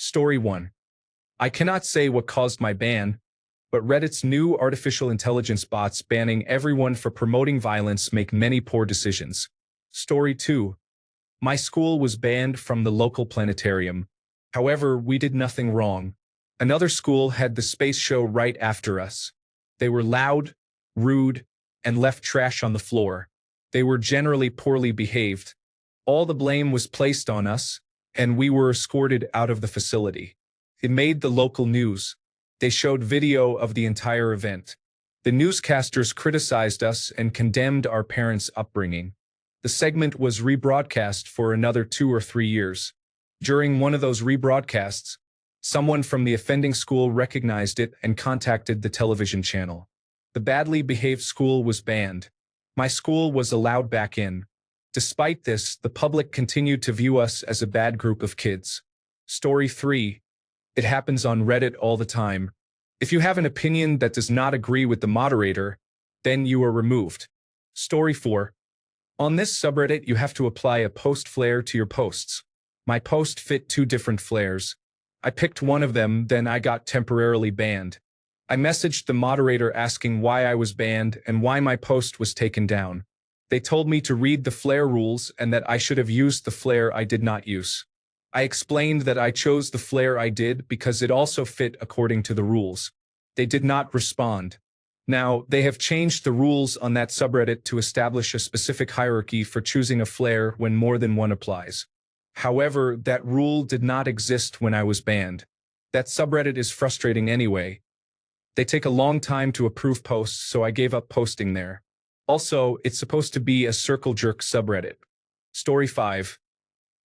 Story 1. I cannot say what caused my ban, but Reddit's new artificial intelligence bots banning everyone for promoting violence make many poor decisions. Story 2. My school was banned from the local planetarium. However, we did nothing wrong. Another school had the space show right after us. They were loud, rude, and left trash on the floor. They were generally poorly behaved. All the blame was placed on us, and we were escorted out of the facility. It made the local news. They showed video of the entire event. The newscasters criticized us and condemned our parents' upbringing. The segment was rebroadcast for another 2 or 3 years. During one of those rebroadcasts, someone from the offending school recognized it and contacted the television channel. The badly behaved school was banned. My school was allowed back in. Despite this, the public continued to view us as a bad group of kids. Story 3. It happens on Reddit all the time. If you have an opinion that does not agree with the moderator, then you are removed. Story 4. On this subreddit, you have to apply a post flare to your posts. My post fit 2 different flares. I picked one of them, then I got temporarily banned. I messaged the moderator asking why I was banned and why my post was taken down. They told me to read the flare rules and that I should have used the flare I did not use. I explained that I chose the flare I did because it also fit according to the rules. They did not respond. Now, they have changed the rules on that subreddit to establish a specific hierarchy for choosing a flare when more than one applies. However, that rule did not exist when I was banned. That subreddit is frustrating anyway. They take a long time to approve posts, so I gave up posting there. Also, it's supposed to be a circle jerk subreddit. Story 5.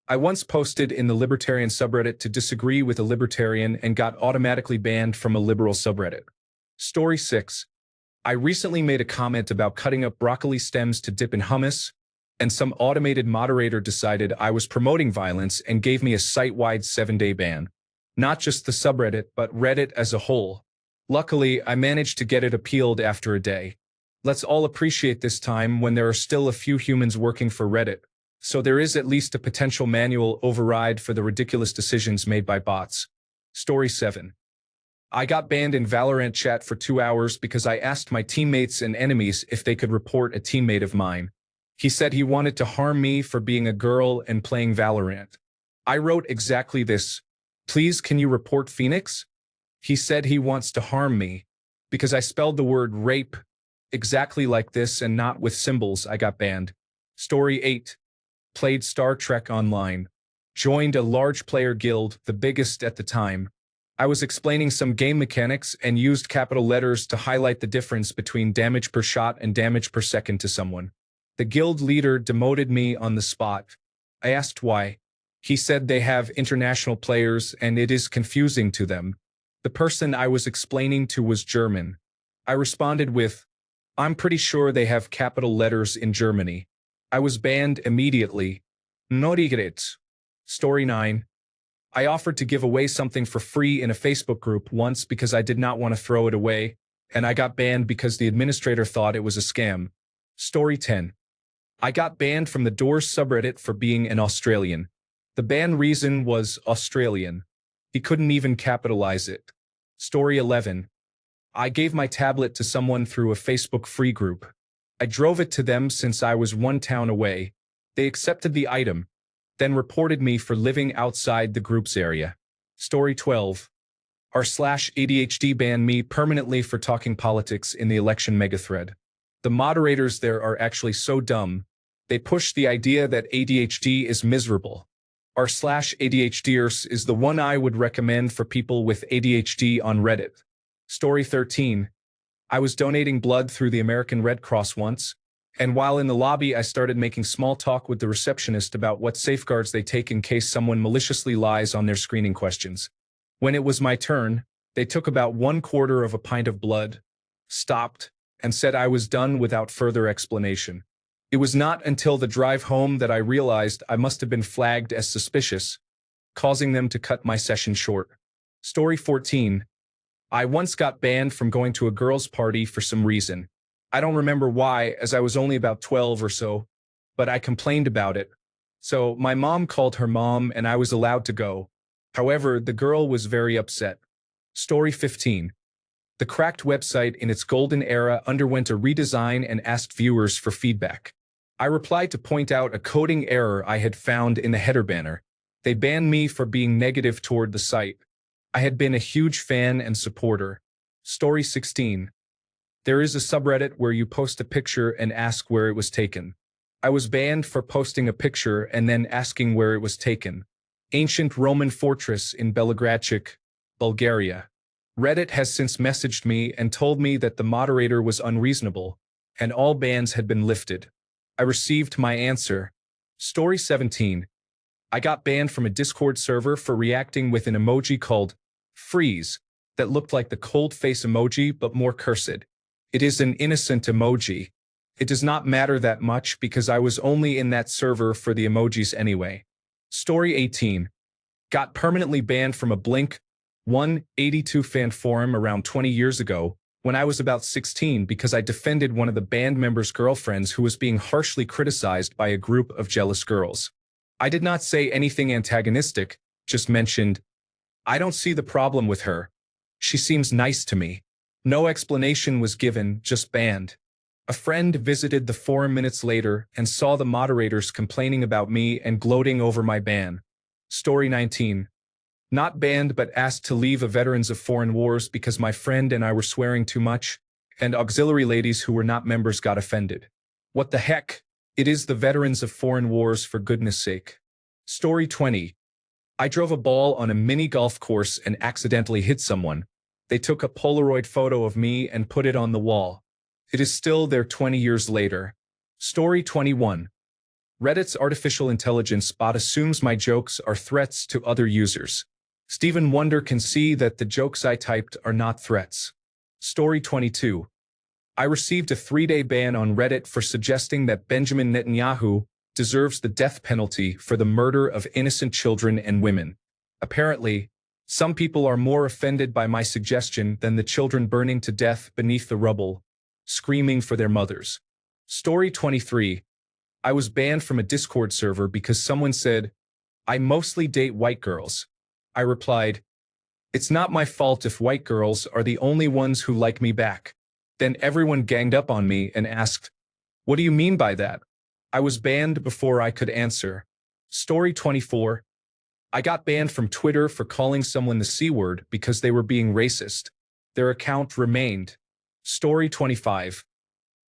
I once posted in the libertarian subreddit to disagree with a libertarian and got automatically banned from a liberal subreddit. Story 6. I recently made a comment about cutting up broccoli stems to dip in hummus, and some automated moderator decided I was promoting violence and gave me a site-wide 7-day ban. Not just the subreddit, but Reddit as a whole. Luckily, I managed to get it appealed after a day. Let's all appreciate this time when there are still a few humans working for Reddit, so there is at least a potential manual override for the ridiculous decisions made by bots. Story 7. I got banned in Valorant chat for 2 hours because I asked my teammates and enemies if they could report a teammate of mine. He said he wanted to harm me for being a girl and playing Valorant. I wrote exactly this. Please, can you report Phoenix? He said he wants to harm me because I spelled the word rape exactly like this and not with symbols. I got banned. Story 8. Played Star Trek Online. Joined a large player guild, the biggest at the time. I was explaining some game mechanics and used capital letters to highlight the difference between damage per shot and damage per second to someone. The guild leader demoted me on the spot. I asked why. He said they have international players and it is confusing to them. The person I was explaining to was German. I responded with, I'm pretty sure they have capital letters in Germany. I was banned immediately. No regrets. Story 9. I offered to give away something for free in a Facebook group once because I did not want to throw it away, and I got banned because the administrator thought it was a scam. Story 10. I got banned from the Doors subreddit for being an Australian. The ban reason was Australian. He couldn't even capitalize it. Story 11. I gave my tablet to someone through a Facebook free group. I drove it to them since I was 1 town away. They accepted the item, then reported me for living outside the group's area. Story 12. r/ADHD banned me permanently for talking politics in the election megathread. The moderators there are actually so dumb. They push the idea that ADHD is miserable. r/ADHDers is the one I would recommend for people with ADHD on Reddit. Story 13. I was donating blood through the American Red Cross once, and while in the lobby I started making small talk with the receptionist about what safeguards they take in case someone maliciously lies on their screening questions. When it was my turn, they took about 1/4 of a pint of blood, stopped, and said I was done without further explanation. It was not until the drive home that I realized I must have been flagged as suspicious, causing them to cut my session short. Story 14. I once got banned from going to a girls' party for some reason. I don't remember why, as I was only about 12 or so, but I complained about it. So my mom called her mom and I was allowed to go. However, the girl was very upset. Story 15. The cracked website in its golden era underwent a redesign and asked viewers for feedback. I replied to point out a coding error I had found in the header banner. They banned me for being negative toward the site. I had been a huge fan and supporter. Story 16. There is a subreddit where you post a picture and ask where it was taken. I was banned for posting a picture and then asking where it was taken. Ancient Roman fortress in Belogradchik, Bulgaria. Reddit has since messaged me and told me that the moderator was unreasonable, and all bans had been lifted. I received my answer. Story 17. I got banned from a Discord server for reacting with an emoji called freeze that looked like the cold face emoji but more cursed. It is an innocent emoji. It does not matter that much because I was only in that server for the emojis anyway. Story 18. Got permanently banned from a Blink 182 fan forum around 20 years ago when I was about 16 because I defended one of the band members' girlfriends who was being harshly criticized by a group of jealous girls. I did not say anything antagonistic, just mentioned, I don't see the problem with her. She seems nice to me. No explanation was given, just banned. A friend visited the forum minutes later and saw the moderators complaining about me and gloating over my ban. Story 19. Not banned but asked to leave a Veterans of Foreign Wars because my friend and I were swearing too much, and auxiliary ladies who were not members got offended. What the heck? It is the Veterans of Foreign Wars, for goodness sake. Story 20. I drove a ball on a mini golf course and accidentally hit someone. They took a Polaroid photo of me and put it on the wall. It is still there 20 years later. Story 21. Reddit's artificial intelligence bot assumes my jokes are threats to other users. Stephen Wonder can see that the jokes I typed are not threats. Story 22. I received a 3-day ban on Reddit for suggesting that Benjamin Netanyahu deserves the death penalty for the murder of innocent children and women. Apparently, some people are more offended by my suggestion than the children burning to death beneath the rubble, screaming for their mothers. Story 23. I was banned from a Discord server because someone said, I mostly date white girls. I replied, it's not my fault if white girls are the only ones who like me back. Then everyone ganged up on me and asked, what do you mean by that? I was banned before I could answer. Story 24. I got banned from Twitter for calling someone the C word because they were being racist. Their account remained. Story 25.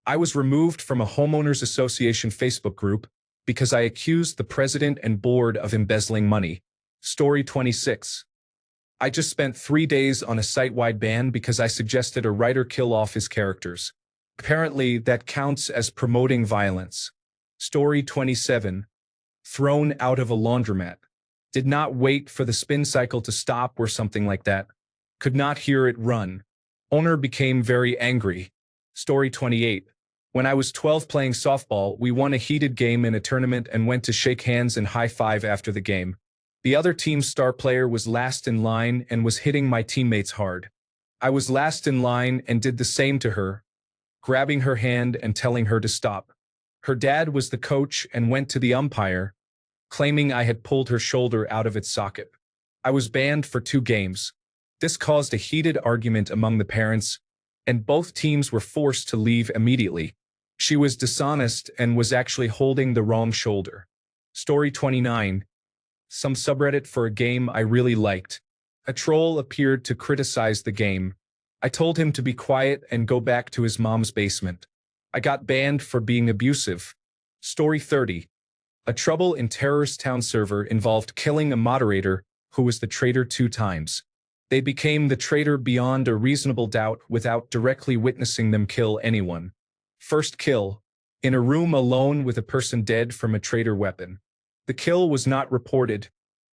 I was removed from a homeowners association Facebook group because I accused the president and board of embezzling money. Story 26. I just spent 3 days on a site-wide ban because I suggested a writer kill off his characters. Apparently, that counts as promoting violence. Story 27. Thrown out of a laundromat. Did not wait for the spin cycle to stop or something like that. Could not hear it run. Owner became very angry. Story 28. When I was 12 playing softball, we won a heated game in a tournament and went to shake hands and high-five after the game. The other team's star player was last in line and was hitting my teammates hard. I was last in line and did the same to her, grabbing her hand and telling her to stop. Her dad was the coach and went to the umpire, claiming I had pulled her shoulder out of its socket. I was banned for 2 games. This caused a heated argument among the parents, and both teams were forced to leave immediately. She was dishonest and was actually holding the wrong shoulder. Story 29. Some subreddit for a game I really liked. A troll appeared to criticize the game. I told him to be quiet and go back to his mom's basement. I got banned for being abusive. Story 30. A Trouble in Terrorist Town server involved killing a moderator who was the traitor 2 times. They became the traitor beyond a reasonable doubt without directly witnessing them kill anyone. First kill. In a room alone with a person dead from a traitor weapon. The kill was not reported,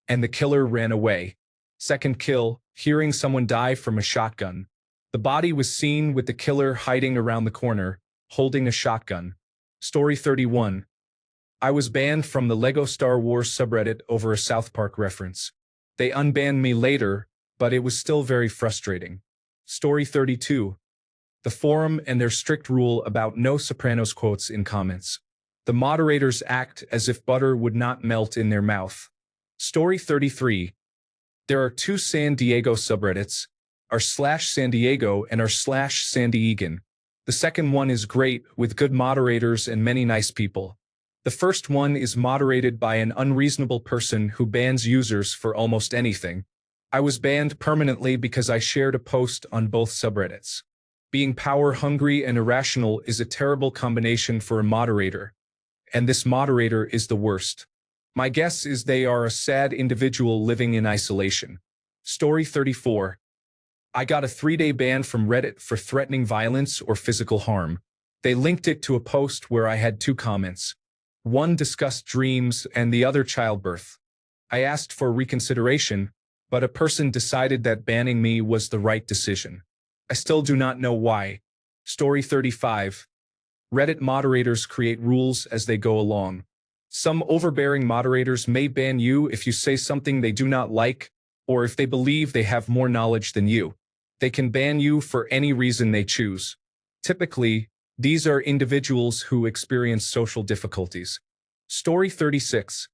and the killer ran away. Second kill. Hearing someone die from a shotgun. The body was seen with the killer hiding around the corner, holding a shotgun. Story 31. I was banned from the LEGO Star Wars subreddit over a South Park reference. They unbanned me later, but it was still very frustrating. Story 32. The forum and their strict rule about no Sopranos quotes in comments. The moderators act as if butter would not melt in their mouth. Story 33. There are two San Diego subreddits, r/San Diego and r/San Diegan. The second one is great, with good moderators and many nice people. The first one is moderated by an unreasonable person who bans users for almost anything. I was banned permanently because I shared a post on both subreddits. Being power-hungry and irrational is a terrible combination for a moderator, and this moderator is the worst. My guess is they are a sad individual living in isolation. Story 34. I got a 3-day ban from Reddit for threatening violence or physical harm. They linked it to a post where I had 2 comments. One discussed dreams and the other childbirth. I asked for reconsideration, but a person decided that banning me was the right decision. I still do not know why. Story 35. Reddit moderators create rules as they go along. Some overbearing moderators may ban you if you say something they do not like, or if they believe they have more knowledge than you. They can ban you for any reason they choose. Typically, these are individuals who experience social difficulties. Story 36.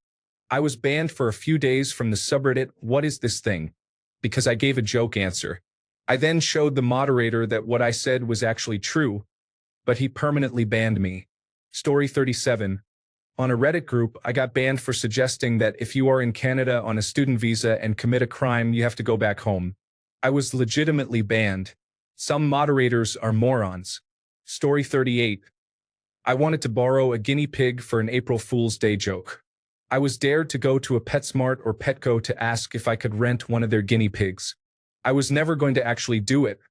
I was banned for a few days from the subreddit "What is this thing?" because I gave a joke answer. I then showed the moderator that what I said was actually true, but he permanently banned me. Story 37. On a Reddit group, I got banned for suggesting that if you are in Canada on a student visa and commit a crime, you have to go back home. I was legitimately banned. Some moderators are morons. Story 38. I wanted to borrow a guinea pig for an April Fool's Day joke. I was dared to go to a PetSmart or Petco to ask if I could rent one of their guinea pigs. I was never going to actually do it.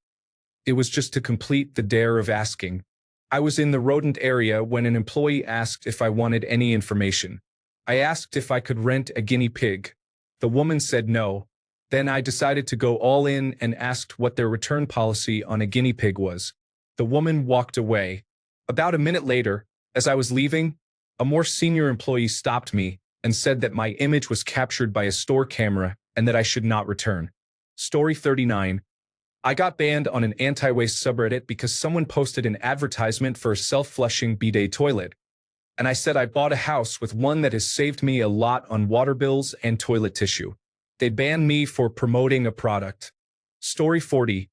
It was just to complete the dare of asking. I was in the rodent area when an employee asked if I wanted any information. I asked if I could rent a guinea pig. The woman said no. Then I decided to go all in and asked what their return policy on a guinea pig was. The woman walked away. About a minute later, as I was leaving, a more senior employee stopped me and said that my image was captured by a store camera and that I should not return. Story 39. I got banned on an anti-waste subreddit because someone posted an advertisement for a self-flushing bidet toilet. And I said I bought a house with one that has saved me a lot on water bills and toilet tissue. They banned me for promoting a product. Story 40.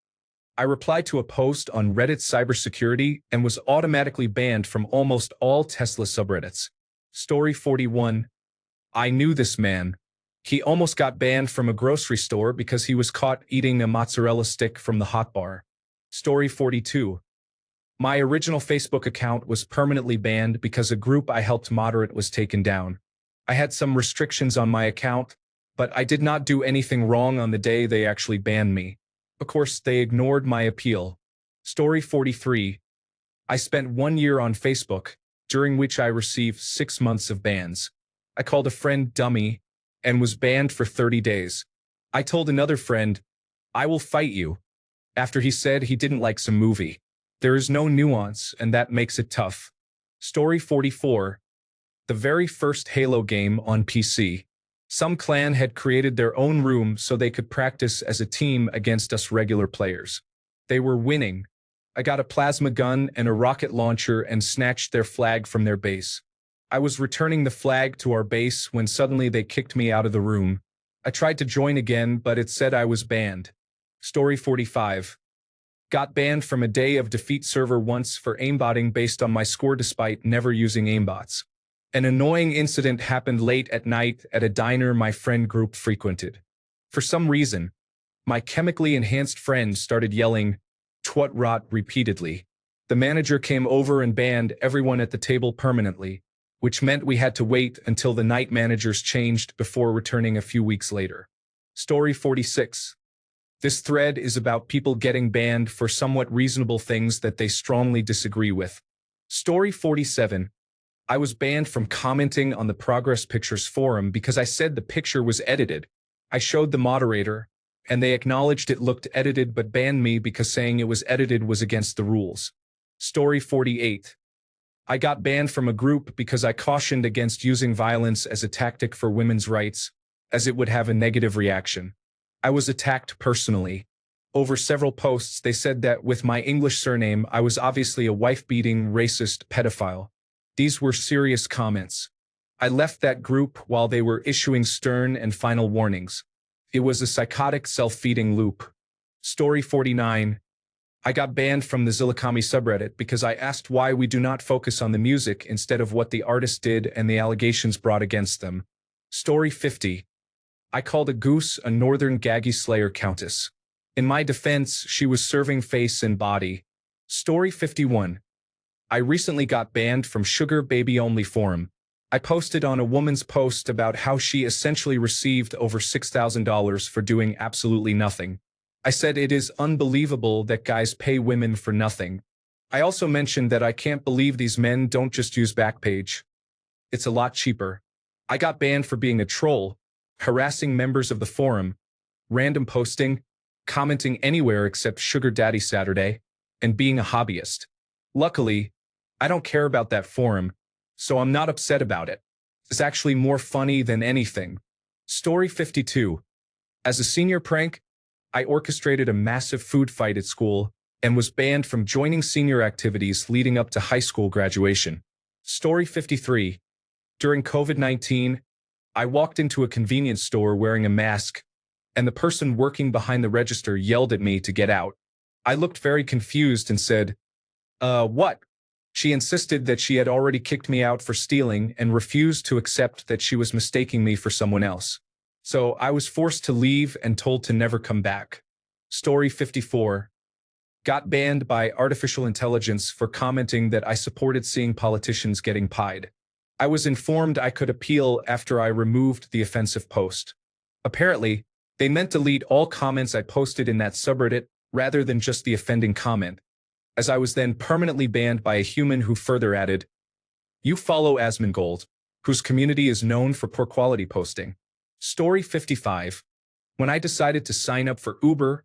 I replied to a post on Reddit cybersecurity and was automatically banned from almost all Tesla subreddits. Story 41. I knew this man. He almost got banned from a grocery store because he was caught eating a mozzarella stick from the hot bar. Story 42. My original Facebook account was permanently banned because a group I helped moderate was taken down. I had some restrictions on my account, but I did not do anything wrong on the day they actually banned me. Of course, they ignored my appeal. Story 43. I spent 1 year on Facebook, during which I received 6 months of bans. I called a friend dummy and was banned for 30 days. I told another friend, I will fight you, after he said he didn't like some movie. There is no nuance, and that makes it tough. Story 44. The very first Halo game on PC. Some clan had created their own room so they could practice as a team against us regular players. They were winning. I got a plasma gun and a rocket launcher and snatched their flag from their base. I was returning the flag to our base when suddenly they kicked me out of the room. I tried to join again, but it said I was banned. Story 45. Got banned from a Day of Defeat server once for aimbotting based on my score despite never using aimbots. An annoying incident happened late at night at a diner my friend group frequented. For some reason, my chemically enhanced friend started yelling, "Twat rot," repeatedly. The manager came over and banned everyone at the table permanently, which meant we had to wait until the night managers changed before returning a few weeks later. Story 46. This thread is about people getting banned for somewhat reasonable things that they strongly disagree with. Story 47. I was banned from commenting on the Progress Pictures forum because I said the picture was edited. I showed the moderator, and they acknowledged it looked edited but banned me because saying it was edited was against the rules. Story 48. I got banned from a group because I cautioned against using violence as a tactic for women's rights, as it would have a negative reaction. I was attacked personally. Over several posts, they said that with my English surname, I was obviously a wife-beating, racist pedophile. These were serious comments. I left that group while they were issuing stern and final warnings. It was a psychotic self-feeding loop. Story 49. I got banned from the Zillakami subreddit because I asked why we do not focus on the music instead of what the artist did and the allegations brought against them. Story 50. I called a goose a northern gaggy slayer countess. In my defense, she was serving face and body. Story 51. I recently got banned from Sugar Baby Only forum. I posted on a woman's post about how she essentially received over $6,000 for doing absolutely nothing. I said it is unbelievable that guys pay women for nothing. I also mentioned that I can't believe these men don't just use Backpage. It's a lot cheaper. I got banned for being a troll, harassing members of the forum, random posting, commenting anywhere except Sugar Daddy Saturday, and being a hobbyist. Luckily, I don't care about that forum, so I'm not upset about it. It's actually more funny than anything. Story 52. As a senior prank, I orchestrated a massive food fight at school and was banned from joining senior activities leading up to high school graduation. Story 53. During COVID-19, I walked into a convenience store wearing a mask, and the person working behind the register yelled at me to get out. I looked very confused and said, what? She insisted that she had already kicked me out for stealing and refused to accept that she was mistaking me for someone else. So I was forced to leave and told to never come back. Story 54. Got banned by artificial intelligence for commenting that I supported seeing politicians getting pied. I was informed I could appeal after I removed the offensive post. Apparently, they meant delete all comments I posted in that subreddit rather than just the offending comment, as I was then permanently banned by a human who further added, "You follow Asmongold, whose community is known for poor quality posting." Story 55. When I decided to sign up for Uber,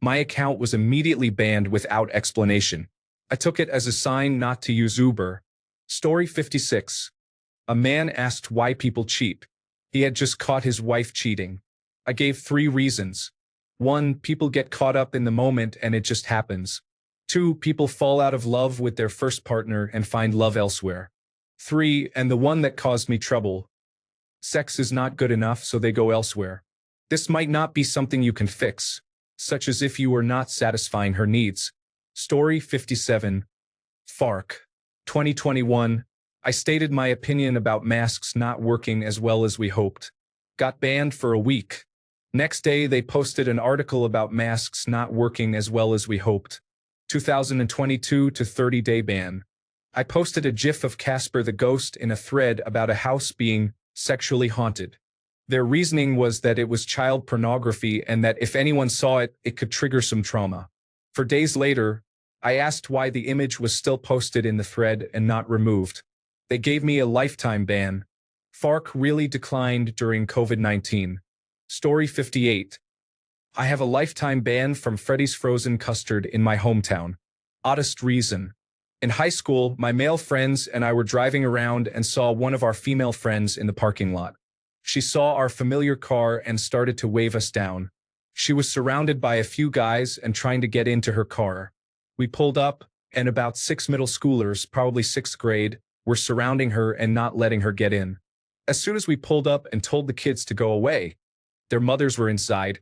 my account was immediately banned without explanation. I took it as a sign not to use Uber. Story 56. A man asked why people cheat. He had just caught his wife cheating. I gave 3 reasons. 1. People get caught up in the moment and it just happens. 2. People fall out of love with their first partner and find love elsewhere. 3. And the one that caused me trouble. Sex is not good enough, so they go elsewhere. This might not be something you can fix, such as if you were not satisfying her needs. Story 57. FARC. 2021. I stated my opinion about masks not working as well as we hoped. Got banned for a week. Next day, they posted an article about masks not working as well as we hoped. 2022 to 30-day ban. I posted a GIF of Casper the Ghost in a thread about a house being sexually haunted. Their reasoning was that it was child pornography and that if anyone saw it, it could trigger some trauma. For days later, I asked why the image was still posted in the thread and not removed. They gave me a lifetime ban. FARC really declined during COVID-19. Story 58. I have a lifetime ban from Freddy's Frozen Custard in my hometown. Oddest reason. In high school, my male friends and I were driving around and saw one of our female friends in the parking lot. She saw our familiar car and started to wave us down. She was surrounded by a few guys and trying to get into her car. We pulled up, and about 6 middle schoolers, probably 6th grade, were surrounding her and not letting her get in. As soon as we pulled up and told the kids to go away, their mothers were inside.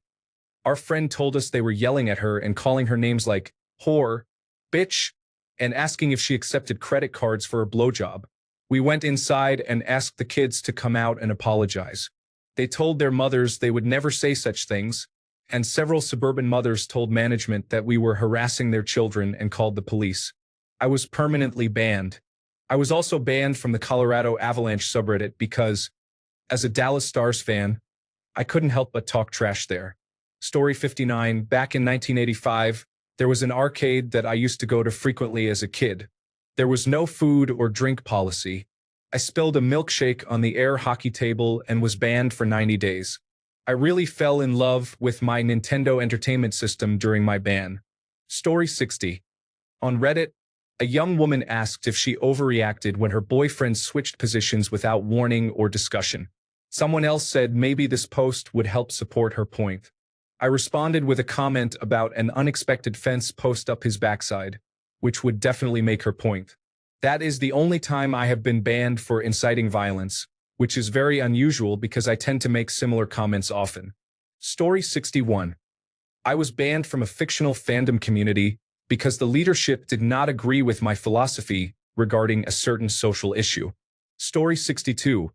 Our friend told us they were yelling at her and calling her names like whore, bitch, and asking if she accepted credit cards for a blowjob. We went inside and asked the kids to come out and apologize. They told their mothers they would never say such things, and several suburban mothers told management that we were harassing their children and called the police. I was permanently banned. I was also banned from the Colorado Avalanche subreddit because, as a Dallas Stars fan, I couldn't help but talk trash there. Story 59. Back in 1985, there was an arcade that I used to go to frequently as a kid. There was no food or drink policy. I spilled a milkshake on the air hockey table and was banned for 90 days. I really fell in love with my Nintendo Entertainment System during my ban. Story 60. On Reddit, a young woman asked if she overreacted when her boyfriend switched positions without warning or discussion. Someone else said maybe this post would help support her point. I responded with a comment about an unexpected fence post up his backside, which would definitely make her point. That is the only time I have been banned for inciting violence, which is very unusual because I tend to make similar comments often. Story 61. I was banned from a fictional fandom community because the leadership did not agree with my philosophy regarding a certain social issue. Story 62.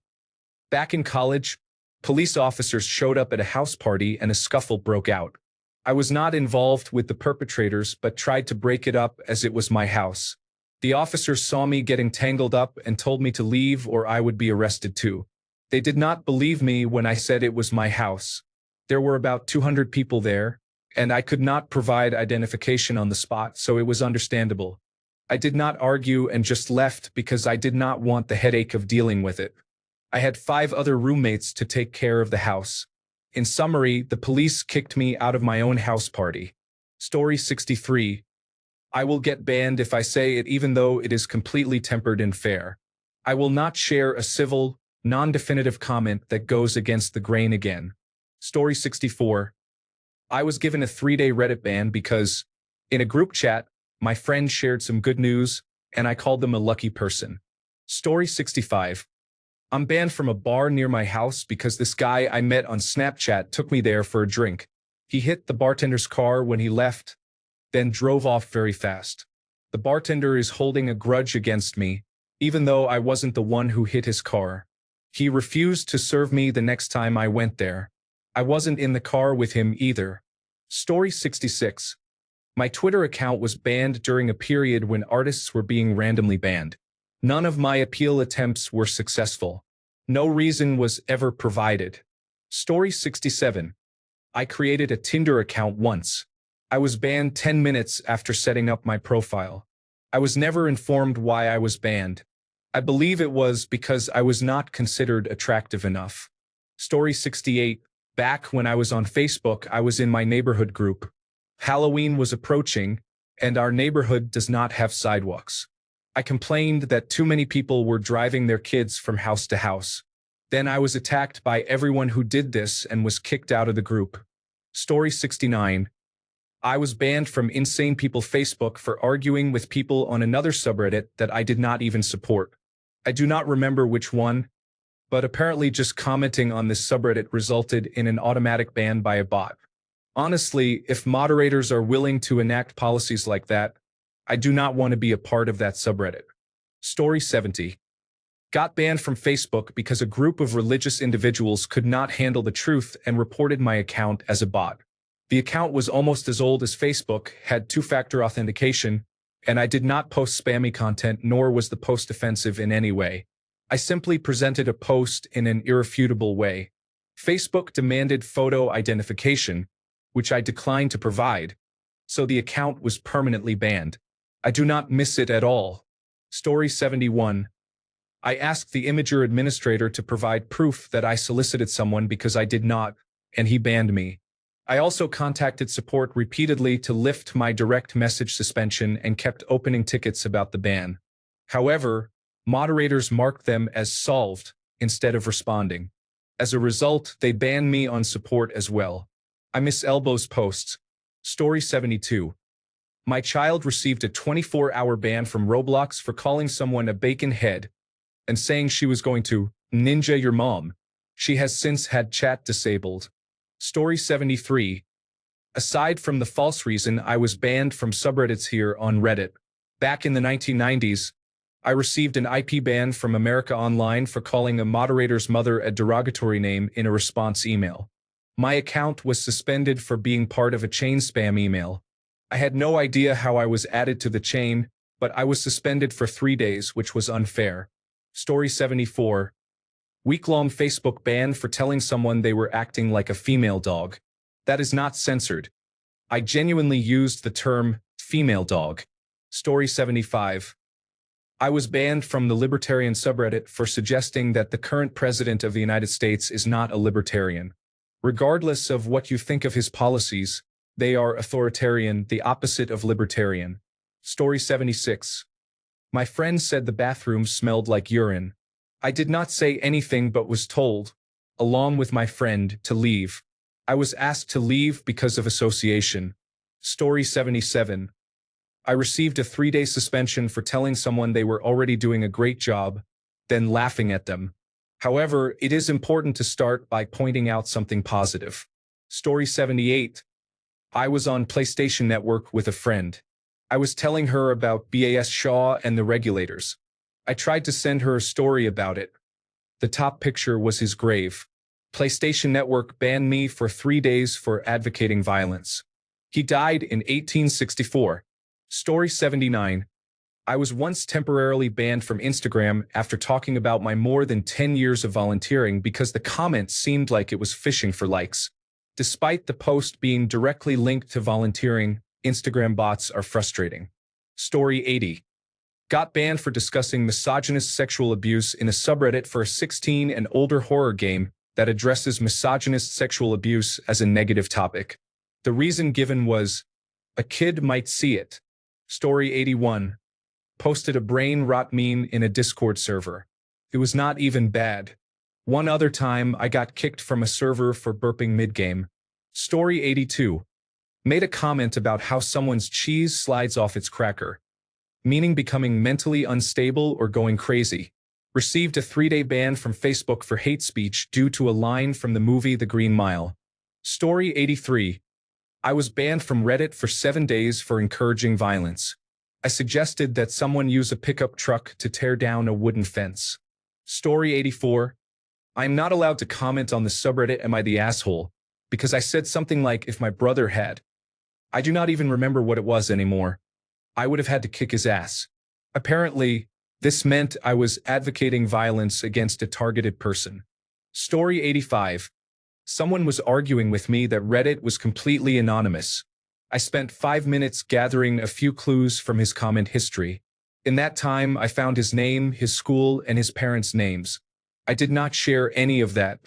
Back in college, police officers showed up at a house party and a scuffle broke out. I was not involved with the perpetrators but tried to break it up as it was my house. The officers saw me getting tangled up and told me to leave or I would be arrested too. They did not believe me when I said it was my house. There were about 200 people there, and I could not provide identification on the spot, so it was understandable. I did not argue and just left because I did not want the headache of dealing with it. I had 5 other roommates to take care of the house. In summary, the police kicked me out of my own house party. Story 63. I will get banned if I say it even though it is completely tempered and fair. I will not share a civil, non-definitive comment that goes against the grain again. Story 64. I was given a 3-day Reddit ban because, in a group chat, my friend shared some good news, and I called them a lucky person. Story 65. I'm banned from a bar near my house because this guy I met on Snapchat took me there for a drink. He hit the bartender's car when he left, then drove off very fast. The bartender is holding a grudge against me, even though I wasn't the one who hit his car. He refused to serve me the next time I went there. I wasn't in the car with him either. Story 66. My Twitter account was banned during a period when artists were being randomly banned. None of my appeal attempts were successful. No reason was ever provided. Story 67. I created a Tinder account once. I was banned 10 minutes after setting up my profile. I was never informed why I was banned. I believe it was because I was not considered attractive enough. Story 68. Back when I was on Facebook, I was in my neighborhood group. Halloween was approaching, and our neighborhood does not have sidewalks. I complained that too many people were driving their kids from house to house. Then I was attacked by everyone who did this and was kicked out of the group. Story 69. I was banned from Insane People Facebook for arguing with people on another subreddit that I did not even support. I do not remember which one, but apparently just commenting on this subreddit resulted in an automatic ban by a bot. Honestly, if moderators are willing to enact policies like that, I do not want to be a part of that subreddit. Story 70. Got banned from Facebook because a group of religious individuals could not handle the truth and reported my account as a bot. The account was almost as old as Facebook, had 2-factor authentication, and I did not post spammy content nor was the post offensive in any way. I simply presented a post in an irrefutable way. Facebook demanded photo identification, which I declined to provide, so the account was permanently banned. I do not miss it at all. Story 71. I asked the Imager administrator to provide proof that I solicited someone because I did not, and he banned me. I also contacted support repeatedly to lift my direct message suspension and kept opening tickets about the ban. However, moderators marked them as solved instead of responding. As a result, they banned me on support as well. I miss Elbow's posts. Story 72. My child received a 24-hour ban from Roblox for calling someone a bacon head and saying she was going to ninja your mom. She has since had chat disabled. Story 73. Aside from the false reason I was banned from subreddits here on Reddit, back in the 1990s, I received an IP ban from America Online for calling a moderator's mother a derogatory name in a response email. My account was suspended for being part of a chain spam email. I had no idea how I was added to the chain, but I was suspended for 3 days, which was unfair. Story 74. Week-long Facebook ban for telling someone they were acting like a female dog. That is not censored. I genuinely used the term female dog. Story 75. I was banned from the libertarian subreddit for suggesting that the current president of the United States is not a libertarian. Regardless of what you think of his policies, they are authoritarian, the opposite of libertarian. Story 76. My friend said the bathroom smelled like urine. I did not say anything but was told, along with my friend, to leave. I was asked to leave because of association. Story 77. I received a 3-day suspension for telling someone they were already doing a great job, then laughing at them. However, it is important to start by pointing out something positive. Story 78. I was on PlayStation Network with a friend. I was telling her about BAS Shaw and the regulators. I tried to send her a story about it. The top picture was his grave. PlayStation Network banned me for 3 days for advocating violence. He died in 1864. Story 79. I was once temporarily banned from Instagram after talking about my more than 10 years of volunteering because the comment seemed like it was fishing for likes. Despite the post being directly linked to volunteering, Instagram bots are frustrating. Story 80. Got banned for discussing misogynist sexual abuse in a subreddit for a 16 and older horror game that addresses misogynist sexual abuse as a negative topic. The reason given was, a kid might see it. Story 81. Posted a brain rot meme in a Discord server. It was not even bad. One other time, I got kicked from a server for burping mid-game. Story 82. Made a comment about how someone's cheese slides off its cracker, meaning becoming mentally unstable or going crazy. Received a 3-day ban from Facebook for hate speech due to a line from the movie The Green Mile. Story 83. I was banned from Reddit for 7 days for encouraging violence. I suggested that someone use a pickup truck to tear down a wooden fence. Story 84. I am not allowed to comment on the subreddit Am I the Asshole because I said something like if my brother had. I do not even remember what it was anymore. I would have had to kick his ass. Apparently, this meant I was advocating violence against a targeted person. Story 85. Someone was arguing with me that Reddit was completely anonymous. I spent 5 minutes gathering a few clues from his comment history. In that time, I found his name, his school, and his parents' names. I did not share any of that.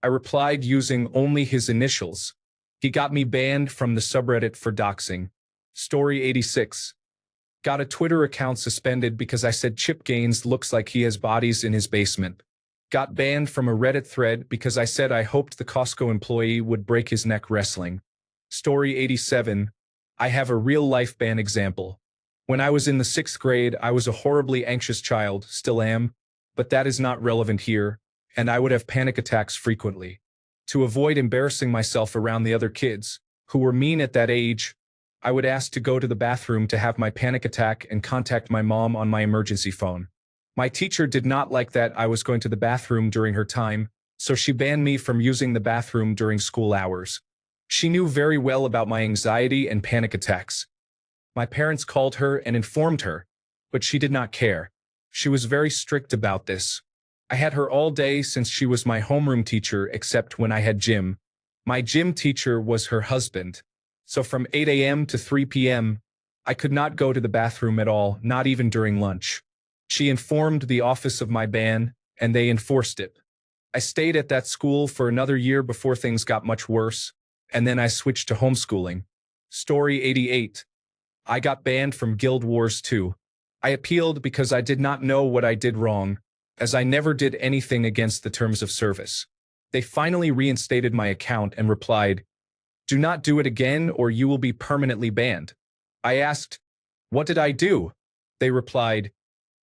I replied using only his initials. He got me banned from the subreddit for doxing. Story 86. Got a Twitter account suspended because I said Chip Gaines looks like he has bodies in his basement. Got banned from a Reddit thread because I said I hoped the Costco employee would break his neck wrestling. Story 87. I have a real-life ban example. When I was in the 6th grade, I was a horribly anxious child, still am, but that is not relevant here, and I would have panic attacks frequently. To avoid embarrassing myself around the other kids, who were mean at that age, I would ask to go to the bathroom to have my panic attack and contact my mom on my emergency phone. My teacher did not like that I was going to the bathroom during her time, so she banned me from using the bathroom during school hours. She knew very well about my anxiety and panic attacks. My parents called her and informed her, but she did not care. She was very strict about this. I had her all day since she was my homeroom teacher except when I had gym. My gym teacher was her husband. So from 8 a.m. to 3 p.m., I could not go to the bathroom at all, not even during lunch. She informed the office of my ban, and they enforced it. I stayed at that school for another year before things got much worse, and then I switched to homeschooling. Story 88. I got banned from Guild Wars 2. I appealed because I did not know what I did wrong, as I never did anything against the terms of service. They finally reinstated my account and replied, "Do not do it again or you will be permanently banned." I asked, "What did I do?" They replied,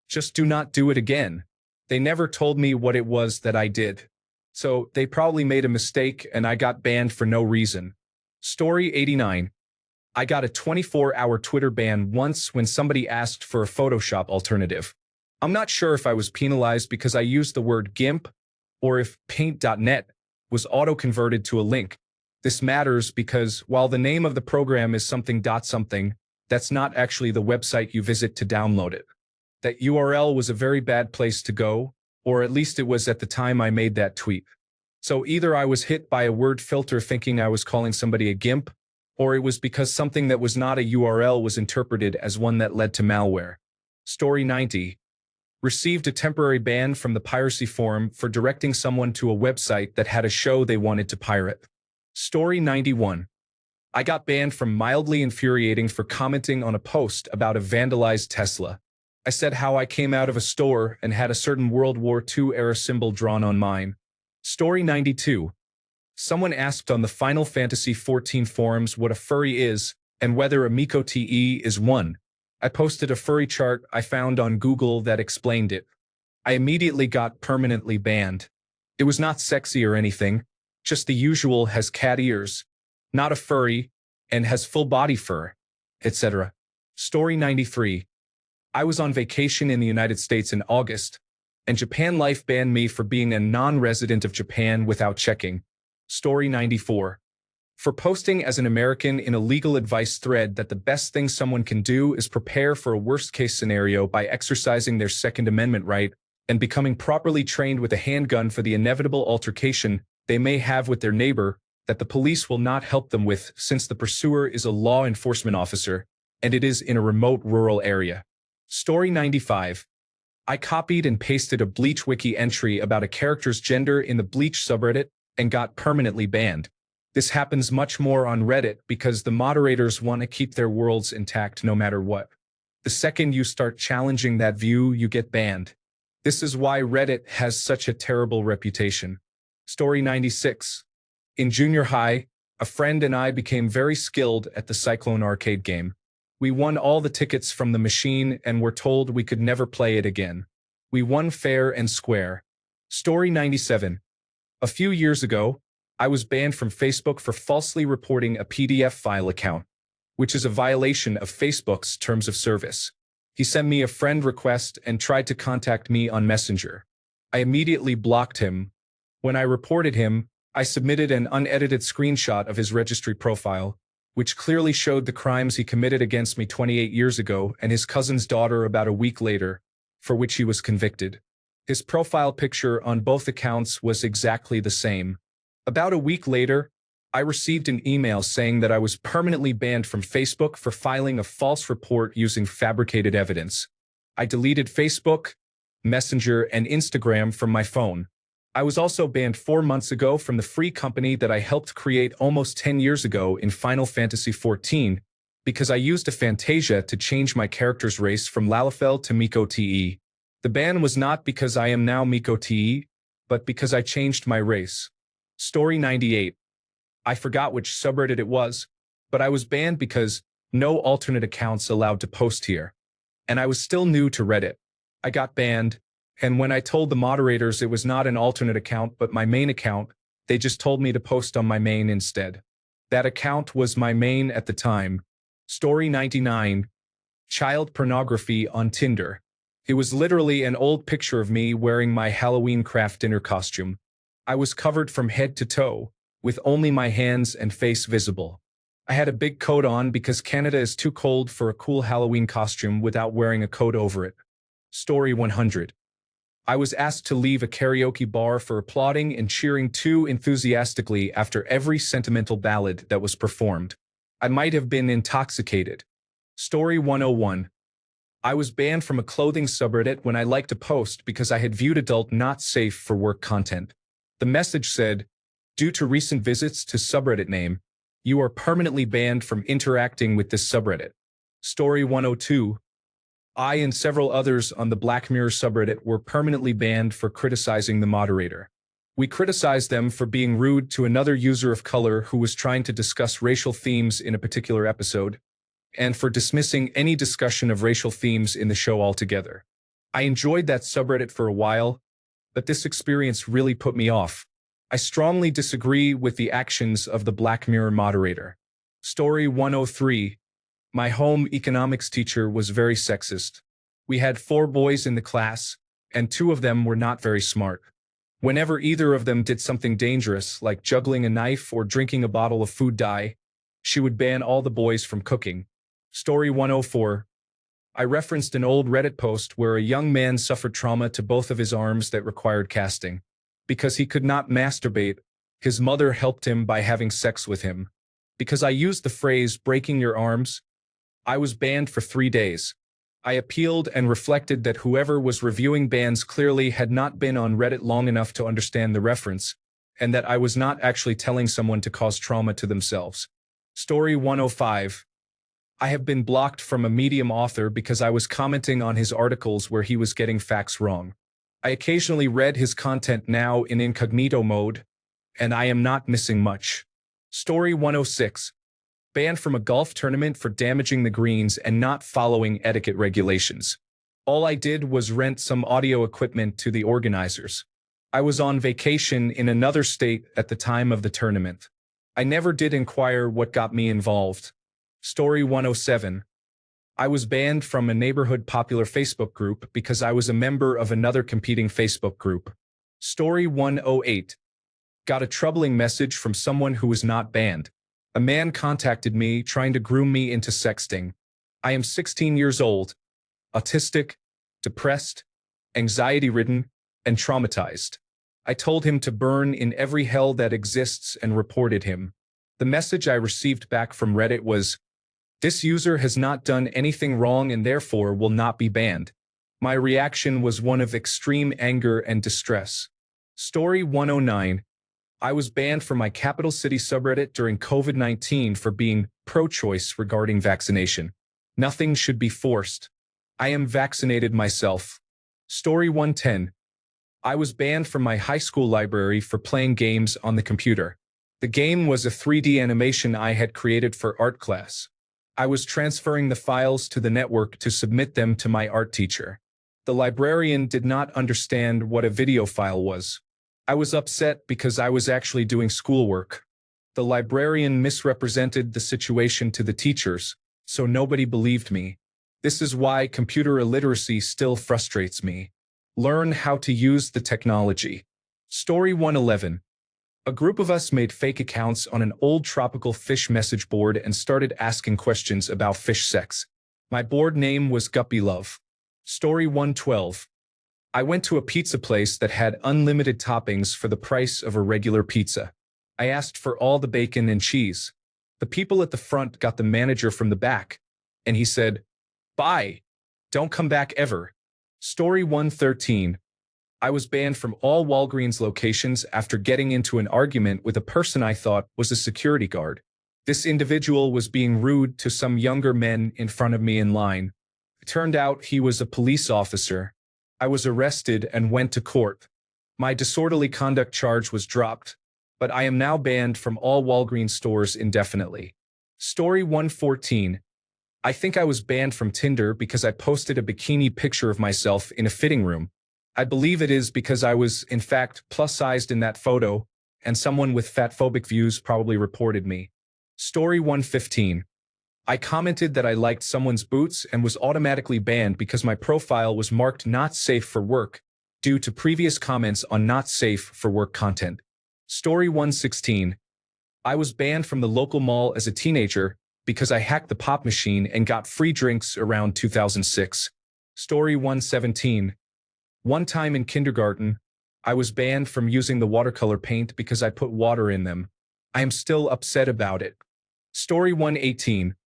"Just do not do it again." They never told me what it was that I did. So they probably made a mistake and I got banned for no reason. Story 89. I got a 24-hour Twitter ban once when somebody asked for a Photoshop alternative. I'm not sure if I was penalized because I used the word GIMP or if paint.net was auto-converted to a link. This matters because while the name of the program is something, that's not actually the website you visit to download it. That URL was a very bad place to go, or at least it was at the time I made that tweet. So either I was hit by a word filter thinking I was calling somebody a GIMP, or it was because something that was not a URL was interpreted as one that led to malware. Story 90. Received a temporary ban from the piracy forum for directing someone to a website that had a show they wanted to pirate. Story 91. I got banned from Mildly Infuriating for commenting on a post about a vandalized Tesla. I said how I came out of a store and had a certain World War II-era symbol drawn on mine. Story 92. Someone asked on the Final Fantasy XIV forums what a furry is and whether a Miko TE is one. I posted a furry chart I found on Google that explained it. I immediately got permanently banned. It was not sexy or anything. Just the usual, has cat ears, not a furry, and has full body fur, etc. Story 93. I was on vacation in the United States in August, and Japan Life banned me for being a non-resident of Japan without checking. Story 94. For posting as an American in a legal advice thread that the best thing someone can do is prepare for a worst-case scenario by exercising their Second Amendment right and becoming properly trained with a handgun for the inevitable altercation they may have with their neighbor that the police will not help them with since the pursuer is a law enforcement officer and it is in a remote rural area. Story 95. I copied and pasted a Bleach wiki entry about a character's gender in the Bleach subreddit and got permanently banned. This happens much more on Reddit because the moderators want to keep their worlds intact no matter what. The second you start challenging that view, you get banned. This is why Reddit has such a terrible reputation. Story 96. In junior high, a friend and I became very skilled at the Cyclone arcade game. We won all the tickets from the machine and were told we could never play it again. We won fair and square. Story 97. A few years ago, I was banned from Facebook for falsely reporting a PDF file account, which is a violation of Facebook's terms of service. He sent me a friend request and tried to contact me on Messenger. I immediately blocked him. When I reported him, I submitted an unedited screenshot of his registry profile, which clearly showed the crimes he committed against me 28 years ago and his cousin's daughter about a week later, for which he was convicted. His profile picture on both accounts was exactly the same. About a week later, I received an email saying that I was permanently banned from Facebook for filing a false report using fabricated evidence. I deleted Facebook, Messenger, and Instagram from my phone. I was also banned 4 months ago from the free company that I helped create almost 10 years ago in Final Fantasy XIV because I used a Fantasia to change my character's race from Lalafell to Miko Te. The ban was not because I am now Miko Te, but because I changed my race. Story 98. I forgot which subreddit it was, but I was banned because no alternate accounts allowed to post here. And I was still new to Reddit. I got banned, and when I told the moderators it was not an alternate account but my main account, they just told me to post on my main instead. That account was my main at the time. Story 99. Child pornography on Tinder. It was literally an old picture of me wearing my Halloween craft dinner costume. I was covered from head to toe, with only my hands and face visible. I had a big coat on because Canada is too cold for a cool Halloween costume without wearing a coat over it. Story 100. I was asked to leave a karaoke bar for applauding and cheering too enthusiastically after every sentimental ballad that was performed. I might have been intoxicated. Story 101. I was banned from a clothing subreddit when I liked a post because I had viewed adult not safe for work content. The message said, due to recent visits to subreddit name, you are permanently banned from interacting with this subreddit. Story 102. I and several others on the Black Mirror subreddit were permanently banned for criticizing the moderator. We criticized them for being rude to another user of color who was trying to discuss racial themes in a particular episode, and for dismissing any discussion of racial themes in the show altogether. I enjoyed that subreddit for a while, but this experience really put me off. I strongly disagree with the actions of the Black Mirror moderator. Story 103. My home economics teacher was very sexist. We had 4 boys in the class, and 2 of them were not very smart. Whenever either of them did something dangerous, like juggling a knife or drinking a bottle of food dye, she would ban all the boys from cooking. Story 104. I referenced an old Reddit post where a young man suffered trauma to both of his arms that required casting. Because he could not masturbate, his mother helped him by having sex with him. Because I used the phrase breaking your arms, I was banned for 3 days. I appealed and reflected that whoever was reviewing bans clearly had not been on Reddit long enough to understand the reference, and that I was not actually telling someone to cause trauma to themselves. Story 105. I have been blocked from a Medium author because I was commenting on his articles where he was getting facts wrong. I occasionally read his content now in incognito mode, and I am not missing much. Story 106. Banned from a golf tournament for damaging the greens and not following etiquette regulations. All I did was rent some audio equipment to the organizers. I was on vacation in another state at the time of the tournament. I never did inquire what got me involved. Story 107. I was banned from a neighborhood popular Facebook group because I was a member of another competing Facebook group. Story 108. Got a troubling message from someone who was not banned. A man contacted me trying to groom me into sexting. I am 16 years old, autistic, depressed, anxiety-ridden, and traumatized. I told him to burn in every hell that exists and reported him. The message I received back from Reddit was, "This user has not done anything wrong and therefore will not be banned." My reaction was one of extreme anger and distress. Story 109. I was banned from my capital city subreddit during COVID-19 for being pro-choice regarding vaccination. Nothing should be forced. I am vaccinated myself. Story 110. I was banned from my high school library for playing games on the computer. The game was a 3D animation I had created for art class. I was transferring the files to the network to submit them to my art teacher. The librarian did not understand what a video file was. I was upset because I was actually doing schoolwork. The librarian misrepresented the situation to the teachers, so nobody believed me. This is why computer illiteracy still frustrates me. Learn how to use the technology. Story 111. A group of us made fake accounts on an old tropical fish message board and started asking questions about fish sex. My board name was Guppy Love. Story 112. I went to a pizza place that had unlimited toppings for the price of a regular pizza. I asked for all the bacon and cheese. The people at the front got the manager from the back, and he said, "Bye. Don't come back ever." Story 113. I was banned from all Walgreens locations after getting into an argument with a person I thought was a security guard. This individual was being rude to some younger men in front of me in line. It turned out he was a police officer. I was arrested and went to court. My disorderly conduct charge was dropped, but I am now banned from all Walgreens stores indefinitely. Story 114. I think I was banned from Tinder because I posted a bikini picture of myself in a fitting room. I believe it is because I was, in fact, plus-sized in that photo, and someone with fatphobic views probably reported me. Story 115. I commented that I liked someone's boots and was automatically banned because my profile was marked not safe for work due to previous comments on not safe for work content. Story 116. I was banned from the local mall as a teenager because I hacked the pop machine and got free drinks around 2006. Story 117. One time in kindergarten, I was banned from using the watercolor paint because I put water in them. I am still upset about it. Story 118.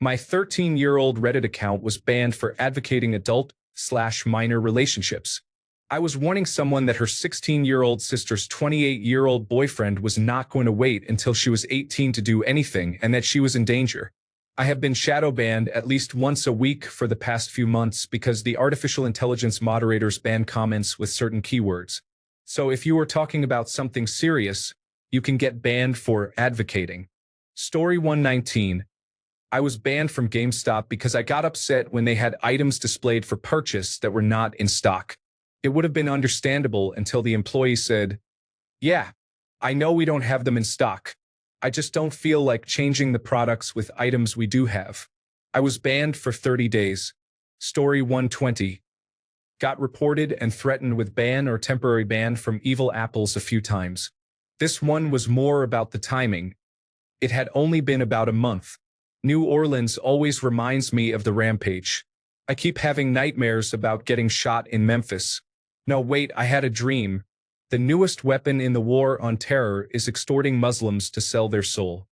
My 13-year-old Reddit account was banned for advocating adult/minor relationships. I was warning someone that her 16-year-old sister's 28-year-old boyfriend was not going to wait until she was 18 to do anything and that she was in danger. I have been shadow banned at least once a week for the past few months because the artificial intelligence moderators ban comments with certain keywords. So if you are talking about something serious, you can get banned for advocating. Story 119. I was banned from GameStop because I got upset when they had items displayed for purchase that were not in stock. It would have been understandable until the employee said, "Yeah, I know we don't have them in stock. I just don't feel like changing the products with items we do have." I was banned for 30 days. Story 120. Got reported and threatened with ban or temporary ban from Evil Apples a few times. This one was more about the timing. It had only been about a month. New Orleans always reminds me of the rampage. I keep having nightmares about getting shot in Memphis. No, wait, I had a dream. The newest weapon in the war on terror is extorting Muslims to sell their soul.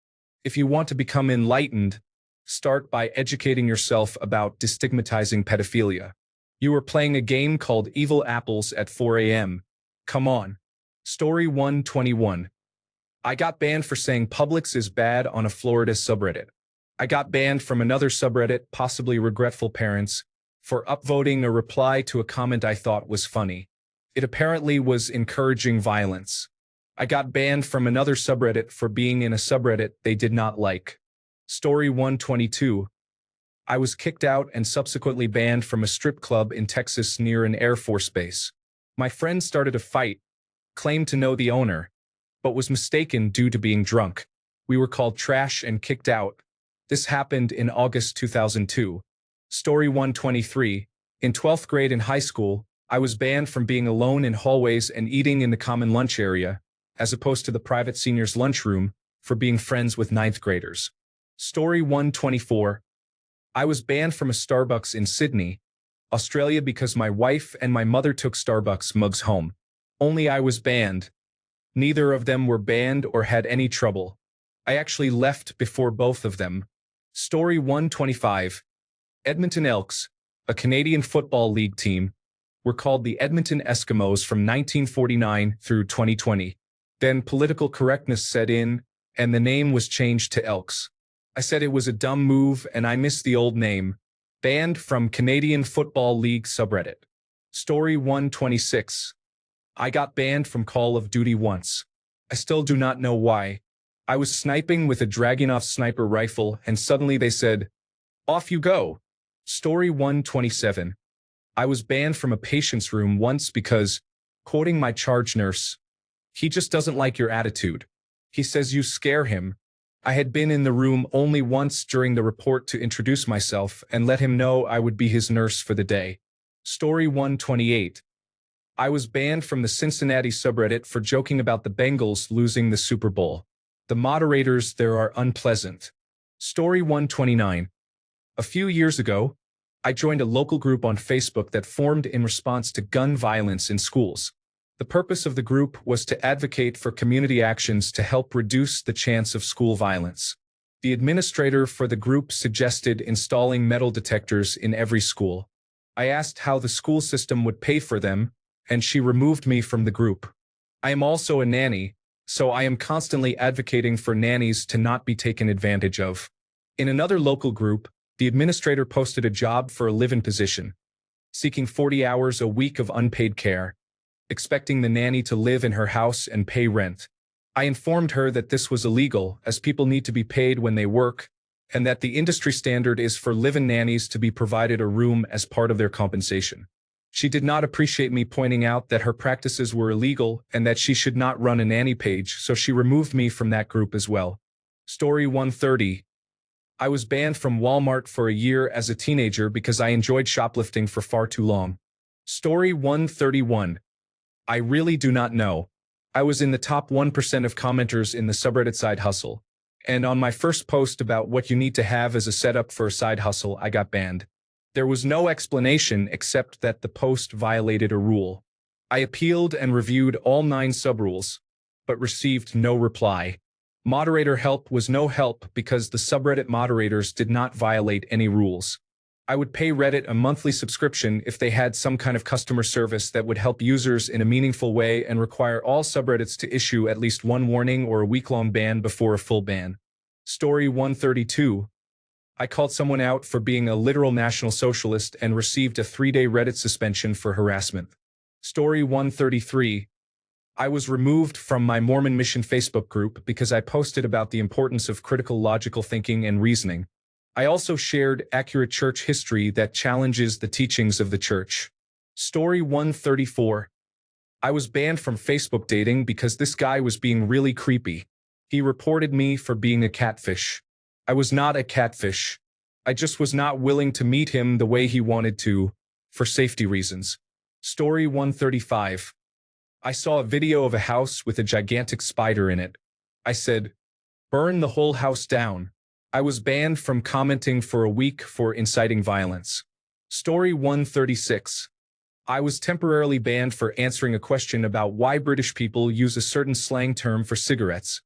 If you want to become enlightened, start by educating yourself about destigmatizing pedophilia. You are playing a game called Evil Apples at 4 a.m. Come on. Story 121. I got banned for saying Publix is bad on a Florida subreddit. I got banned from another subreddit, possibly Regretful Parents, for upvoting a reply to a comment I thought was funny. It apparently was encouraging violence. I got banned from another subreddit for being in a subreddit they did not like. Story 122. I was kicked out and subsequently banned from a strip club in Texas near an Air Force base. My friend started a fight, claimed to know the owner, but was mistaken due to being drunk. We were called trash and kicked out. This happened in August 2002. Story 123. In 12th grade in high school, I was banned from being alone in hallways and eating in the common lunch area, as opposed to the private seniors' lunchroom, for being friends with 9th graders. Story 124. I was banned from a Starbucks in Sydney, Australia because my wife and my mother took Starbucks mugs home. Only I was banned. Neither of them were banned or had any trouble. I actually left before both of them. Story 125. Edmonton Elks, a Canadian Football League team, were called the Edmonton Eskimos from 1949 through 2020. Then political correctness set in, and the name was changed to Elks. I said it was a dumb move and I missed the old name. Banned from Canadian Football League subreddit. Story 126. I got banned from Call of Duty once. I still do not know why. I was sniping with a Dragunov sniper rifle and suddenly they said, "Off you go." Story 127. I was banned from a patient's room once because, quoting my charge nurse, "He just doesn't like your attitude. He says you scare him." I had been in the room only once during the report to introduce myself and let him know I would be his nurse for the day. Story 128. I was banned from the Cincinnati subreddit for joking about the Bengals losing the Super Bowl. The moderators there are unpleasant. Story 129. A few years ago, I joined a local group on Facebook that formed in response to gun violence in schools. The purpose of the group was to advocate for community actions to help reduce the chance of school violence. The administrator for the group suggested installing metal detectors in every school. I asked how the school system would pay for them, and she removed me from the group. I am also a nanny, so I am constantly advocating for nannies to not be taken advantage of. In another local group, the administrator posted a job for a live-in position, seeking 40 hours a week of unpaid care, expecting the nanny to live in her house and pay rent. I informed her that this was illegal, as people need to be paid when they work, and that the industry standard is for live-in nannies to be provided a room as part of their compensation. She did not appreciate me pointing out that her practices were illegal and that she should not run a nanny page, so she removed me from that group as well. Story 130. I was banned from Walmart for a year as a teenager because I enjoyed shoplifting for far too long. Story 131. I really do not know. I was in the top 1% of commenters in the subreddit Side Hustle, and on my first post about what you need to have as a setup for a side hustle, I got banned. There was no explanation except that the post violated a rule. I appealed and reviewed all 9 subrules, but received no reply. Moderator help was no help because the subreddit moderators did not violate any rules. I would pay Reddit a monthly subscription if they had some kind of customer service that would help users in a meaningful way and require all subreddits to issue at least one warning or a week-long ban before a full ban. Story 132. I called someone out for being a literal National Socialist and received a 3-day Reddit suspension for harassment. Story 133. I was removed from my Mormon Mission Facebook group because I posted about the importance of critical logical thinking and reasoning. I also shared accurate church history that challenges the teachings of the church. Story 134. I was banned from Facebook dating because this guy was being really creepy. He reported me for being a catfish. I was not a catfish. I just was not willing to meet him the way he wanted to, for safety reasons. Story 135. I saw a video of a house with a gigantic spider in it. I said, "Burn the whole house down." I was banned from commenting for a week for inciting violence. Story 136. I was temporarily banned for answering a question about why British people use a certain slang term for cigarettes,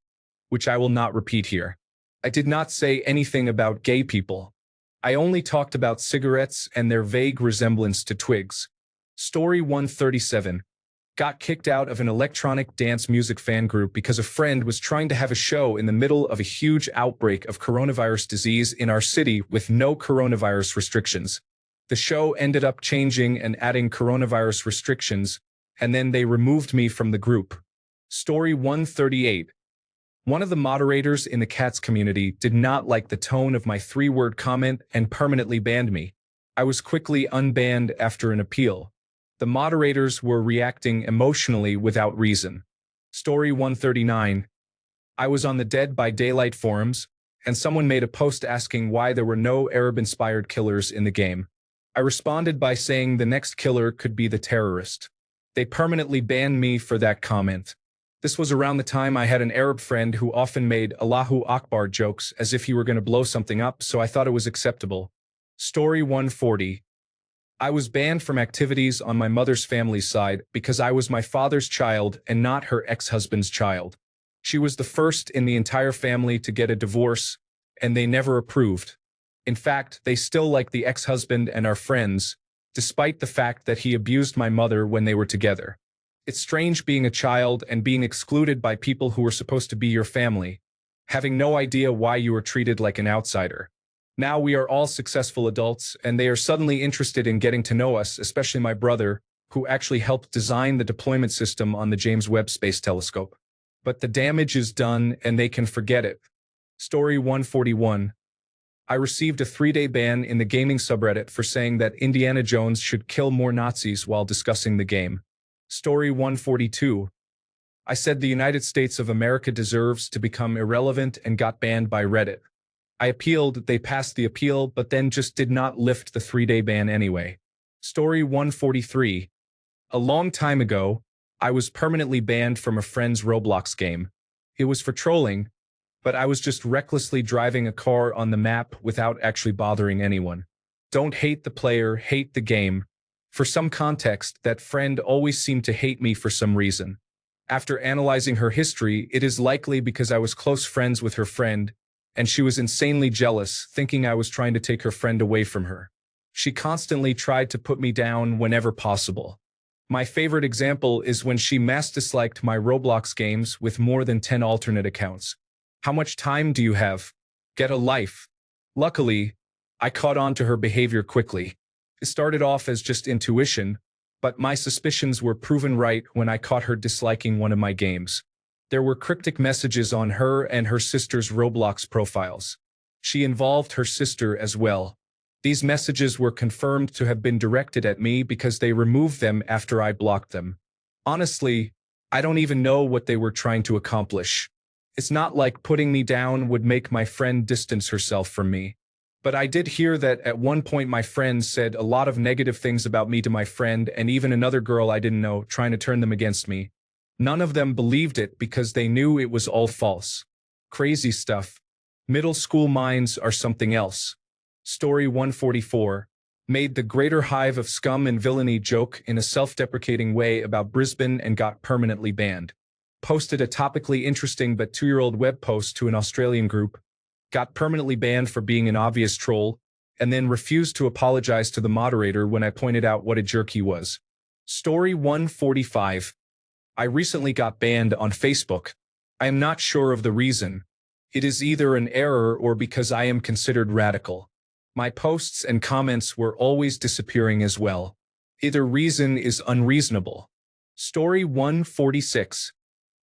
which I will not repeat here. I did not say anything about gay people. I only talked about cigarettes and their vague resemblance to twigs. Story 137. Got kicked out of an electronic dance music fan group because a friend was trying to have a show in the middle of a huge outbreak of coronavirus disease in our city with no coronavirus restrictions. The show ended up changing and adding coronavirus restrictions, and then they removed me from the group. Story 138. One of the moderators in the cats community did not like the tone of my 3-word comment and permanently banned me. I was quickly unbanned after an appeal. The moderators were reacting emotionally without reason. Story 139. I was on the Dead by Daylight forums, and someone made a post asking why there were no Arab-inspired killers in the game. I responded by saying the next killer could be the terrorist. They permanently banned me for that comment. This was around the time I had an Arab friend who often made Allahu Akbar jokes as if he were going to blow something up, so I thought it was acceptable. Story 140. I was banned from activities on my mother's family side because I was my father's child and not her ex-husband's child. She was the first in the entire family to get a divorce, and they never approved. In fact, they still like the ex-husband and are friends, despite the fact that he abused my mother when they were together. It's strange being a child and being excluded by people who were supposed to be your family, having no idea why you were treated like an outsider. Now we are all successful adults, and they are suddenly interested in getting to know us, especially my brother, who actually helped design the deployment system on the James Webb Space Telescope. But the damage is done, and they can forget it. Story 141. I received a 3-day ban in the gaming subreddit for saying that Indiana Jones should kill more Nazis while discussing the game. Story 142. I said the United States of America deserves to become irrelevant and got banned by Reddit. I appealed, they passed the appeal, but then just did not lift the 3-day ban anyway. Story 143. A long time ago, I was permanently banned from a friend's Roblox game. It was for trolling, but I was just recklessly driving a car on the map without actually bothering anyone. Don't hate the player, hate the game. For some context, that friend always seemed to hate me for some reason. After analyzing her history, it is likely because I was close friends with her friend, and she was insanely jealous, thinking I was trying to take her friend away from her. She constantly tried to put me down whenever possible. My favorite example is when she mass disliked my Roblox games with more than 10 alternate accounts. How much time do you have? Get a life. Luckily, I caught on to her behavior quickly. It started off as just intuition, but my suspicions were proven right when I caught her disliking one of my games. There were cryptic messages on her and her sister's Roblox profiles. She involved her sister as well. These messages were confirmed to have been directed at me because they removed them after I blocked them. Honestly, I don't even know what they were trying to accomplish. It's not like putting me down would make my friend distance herself from me. But I did hear that at one point my friend said a lot of negative things about me to my friend and even another girl I didn't know, trying to turn them against me. None of them believed it because they knew it was all false. Crazy stuff. Middle school minds are something else. Story 144. Made the greater hive of scum and villainy joke in a self-deprecating way about Brisbane and got permanently banned. Posted a topically interesting but 2-year-old web post to an Australian group. Got permanently banned for being an obvious troll, and then refused to apologize to the moderator when I pointed out what a jerk he was. Story 145. I recently got banned on Facebook. I am not sure of the reason. It is either an error or because I am considered radical. My posts and comments were always disappearing as well. Either reason is unreasonable. Story 146.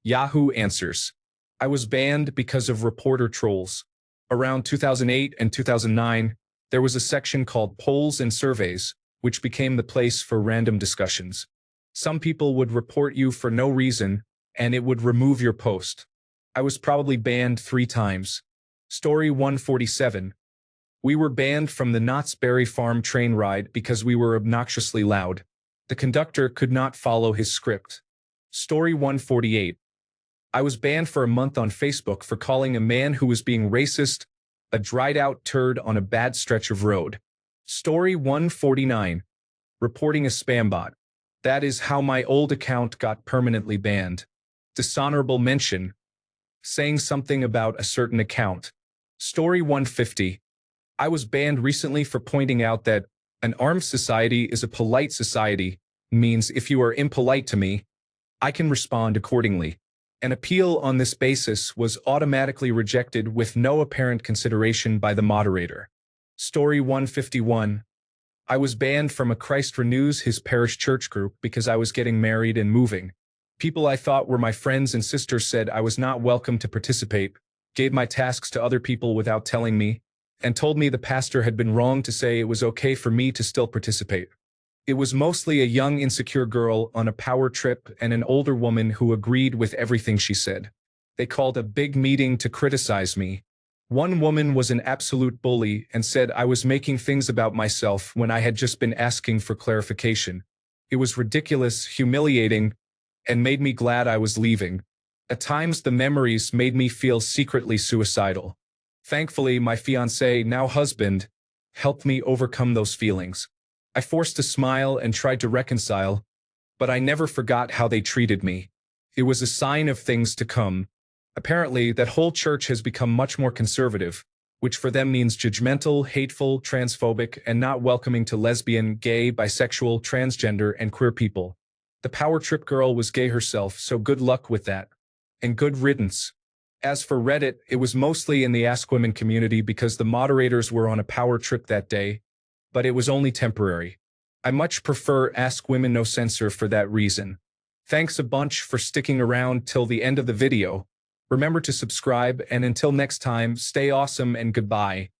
Yahoo Answers. I was banned because of reporter trolls. Around 2008 and 2009, there was a section called Polls and Surveys, which became the place for random discussions. Some people would report you for no reason, and it would remove your post. I was probably banned 3 times. Story 147. We were banned from the Knott's Berry Farm train ride because we were obnoxiously loud. The conductor could not follow his script. Story 148. I was banned for a month on Facebook for calling a man who was being racist a dried-out turd on a bad stretch of road. Story 149. Reporting a spam bot. That is how my old account got permanently banned. Dishonorable mention. Saying something about a certain account. Story 150. I was banned recently for pointing out that an armed society is a polite society, means if you are impolite to me, I can respond accordingly. An appeal on this basis was automatically rejected with no apparent consideration by the moderator. Story 151. I was banned from a Christ Renews His Parish church group because I was getting married and moving. People I thought were my friends and sisters said I was not welcome to participate, gave my tasks to other people without telling me, and told me the pastor had been wrong to say it was okay for me to still participate. It was mostly a young, insecure girl on a power trip and an older woman who agreed with everything she said. They called a big meeting to criticize me. One woman was an absolute bully and said I was making things about myself when I had just been asking for clarification. It was ridiculous, humiliating, and made me glad I was leaving. At times, the memories made me feel secretly suicidal. Thankfully, my fiancé, now husband, helped me overcome those feelings. I forced a smile and tried to reconcile, but I never forgot how they treated me. It was a sign of things to come. Apparently, that whole church has become much more conservative, which for them means judgmental, hateful, transphobic, and not welcoming to lesbian, gay, bisexual, transgender, and queer people. The power trip girl was gay herself, so good luck with that. And good riddance. As for Reddit, it was mostly in the Ask Women community because the moderators were on a power trip that day, but it was only temporary. I much prefer Ask Women No Censor for that reason. Thanks a bunch for sticking around till the end of the video. Remember to subscribe, and until next time, stay awesome and goodbye.